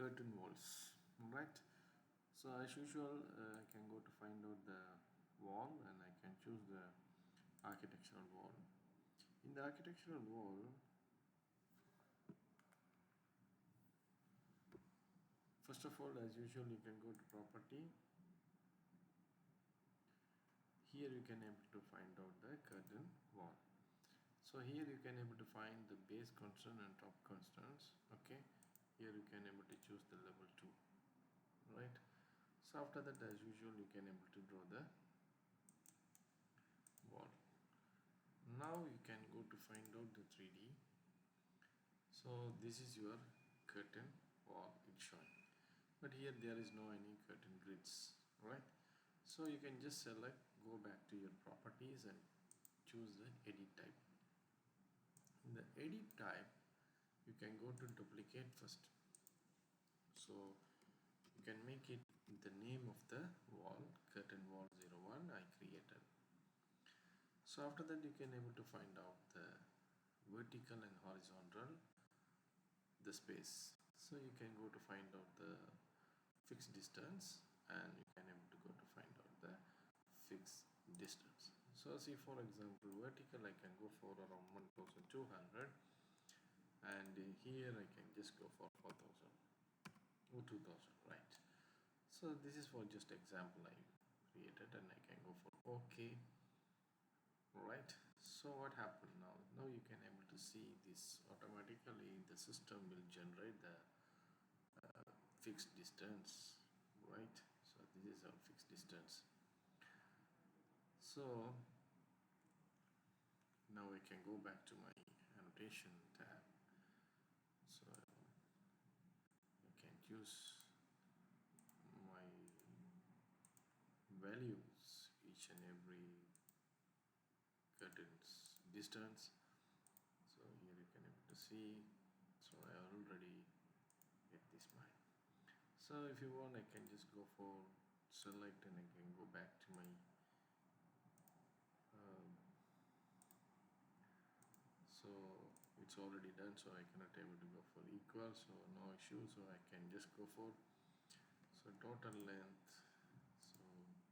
curtain walls, right? So as usual, I can go to find out the wall and I can choose the architectural wall. In the architectural wall, first of all, as usual, you can go to property. Here you can able to find out the curtain wall. So here you can able to find the base constant and top constants. Okay, here you can able to choose the level 2, right? So after that, as usual, you can able to draw the wall. Now you can go to find out the 3D. So this is your curtain wall, it's showing, but here there is no any curtain grids, right? So you can just select, go back to your properties and choose the edit type. In the edit type, you can go to duplicate first. So you can make it the name of the wall, curtain wall 01 I created. So after that, you can able to find out the vertical and horizontal, the space. So you can go to find out the fixed distance and you can able to go to find out the fixed distance. So see, for example, vertical I can go for around 1200 and here I can just go for 4000 or 2000, right? So this is for just example I created and I can go for OK. Right, so what happened now you can able to see this automatically. The system will generate the fixed distance, right? So this is our fixed distance. So now I can go back to my annotation tab. So I can choose my values, each and every curtains distance. So here you can able to see. So I already get this mine. So if you want, I can just go for select and I can go back to my so it's already done, so I cannot able to go for equal, so no issue. So I can just go for, so total length, so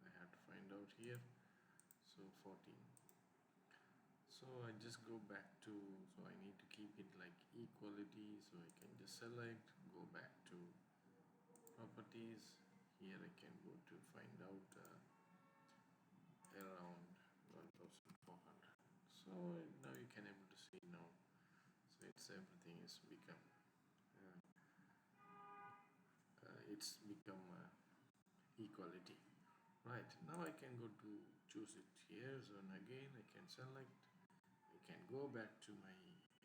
I have to find out here, so 14. So I just go back to, so I need to keep it like equality, so I can just select, go back to properties. Here I can go to find out around 1400. So now you can able to see now, so it's everything is become it's become equality, right? Now I can go to choose it here, so and again I can select, I can go back to my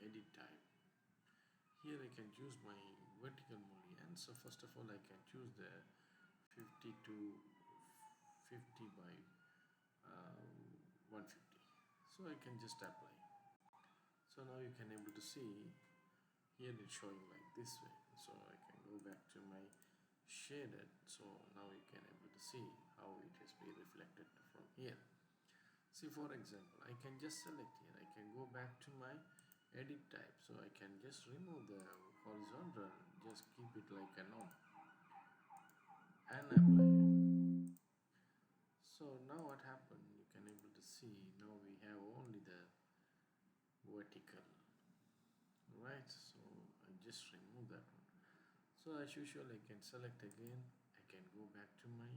edit type. Here I can choose my vertical mullion. So first of all I can choose the 50 to 50 by 150. So I can just apply. So now you can able to see here it's showing like this way. So I can go back to my shaded. So now you can able to see how it has been reflected from here. See, for example, I can just select here, I can go back to my edit type, so I can just remove the horizontal, just keep it like a norm and apply. So now what happened, you can able to see, now we have only the vertical, right? So I just remove that one. So as usual, I can select again, I can go back to my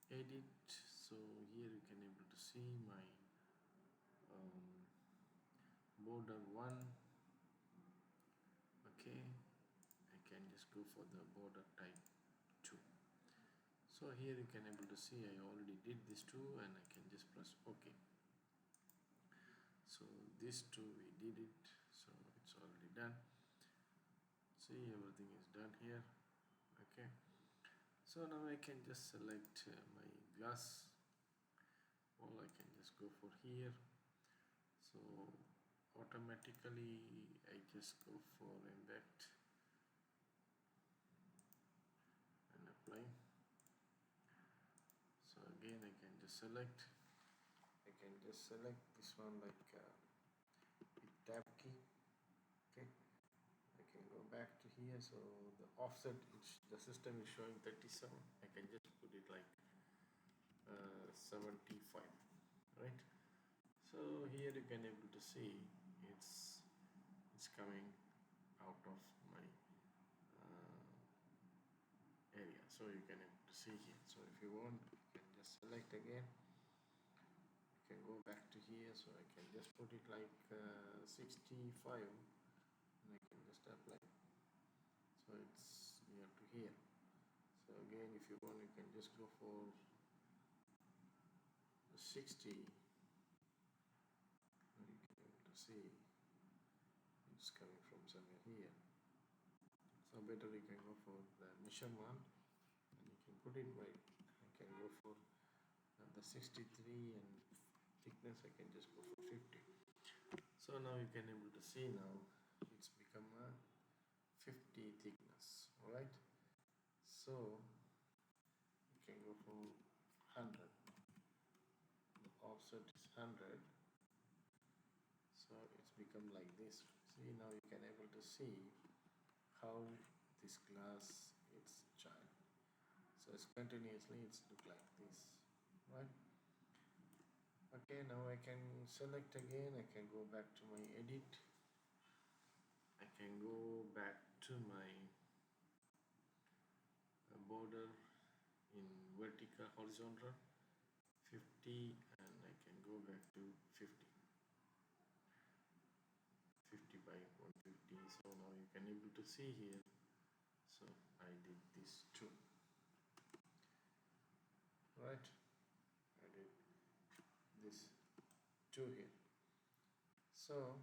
edit. So here you can able to see my border 1. Okay, I can just go for the border type 2. So here you can able to see I already did this 2 and I can just press OK. So this 2 we did it, so it's already done. See, everything is done here. Okay, so now I can just select my glass wall. I can just go for here. So automatically I just go for embed and apply. So again I can just select, I can just select this one like with tab key. Okay, I can go back to here. So the offset, the system is showing 37. I can just put it like 75, right? So here you can able to see it's coming out of my area. So you can able to see here. So if you want, you can just select again. You can go back to here. So I can just put it like 65, and I can just apply. So it's near to here. So again, if you want, you can just go for 60. And you can able to see it's coming from somewhere here. So better you can go for the measurement, and you can put it right. I can go for the 63, and thickness I can just go for 50. So now you can able to see now it's become a 50 thickness. Alright, so you can go for 100. The offset is 100, so it's become like this. See, now you can able to see how this glass it's child. So it's continuously it's look like this, right? Okay, now I can select again. I can go back to my edit. I can go back to my border in vertical, horizontal 50, and I can go back to 50 by 150. So now you can able to see here. So I did this too, right? I did this too here. So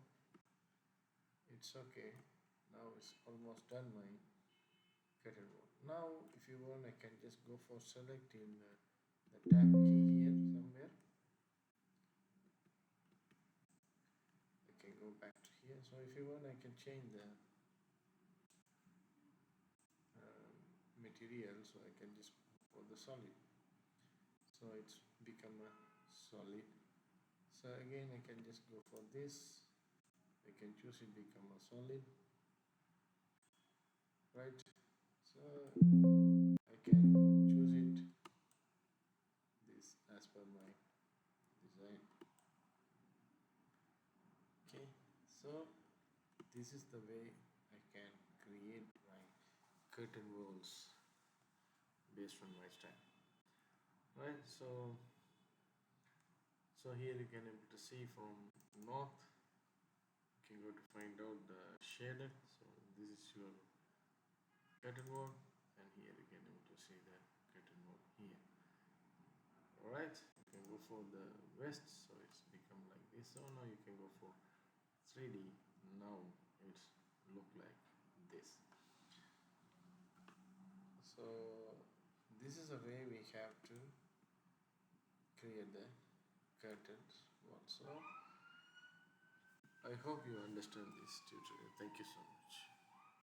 it's okay. Now it's almost done my curtain wall. Now if you want, I can just go for selecting the tab key here somewhere. I can go back to here. So if you want, I can change the material. So I can just for the solid. So it's become a solid. So again, I can just go for this. I can choose it become a solid, right? So I can choose it this as per my design. Okay, so this is the way I can create my curtain walls based on my style, right? So here you can able to see from north. You can go to find out the shader. So this is your curtain wall, and here you can able to see the curtain wall here. Alright, you can go for the west, so it's become like this. So now you can go for 3D. Now it's look like this. So this is a way we have to create the curtains also. I hope you understand this tutorial. Thank you so much.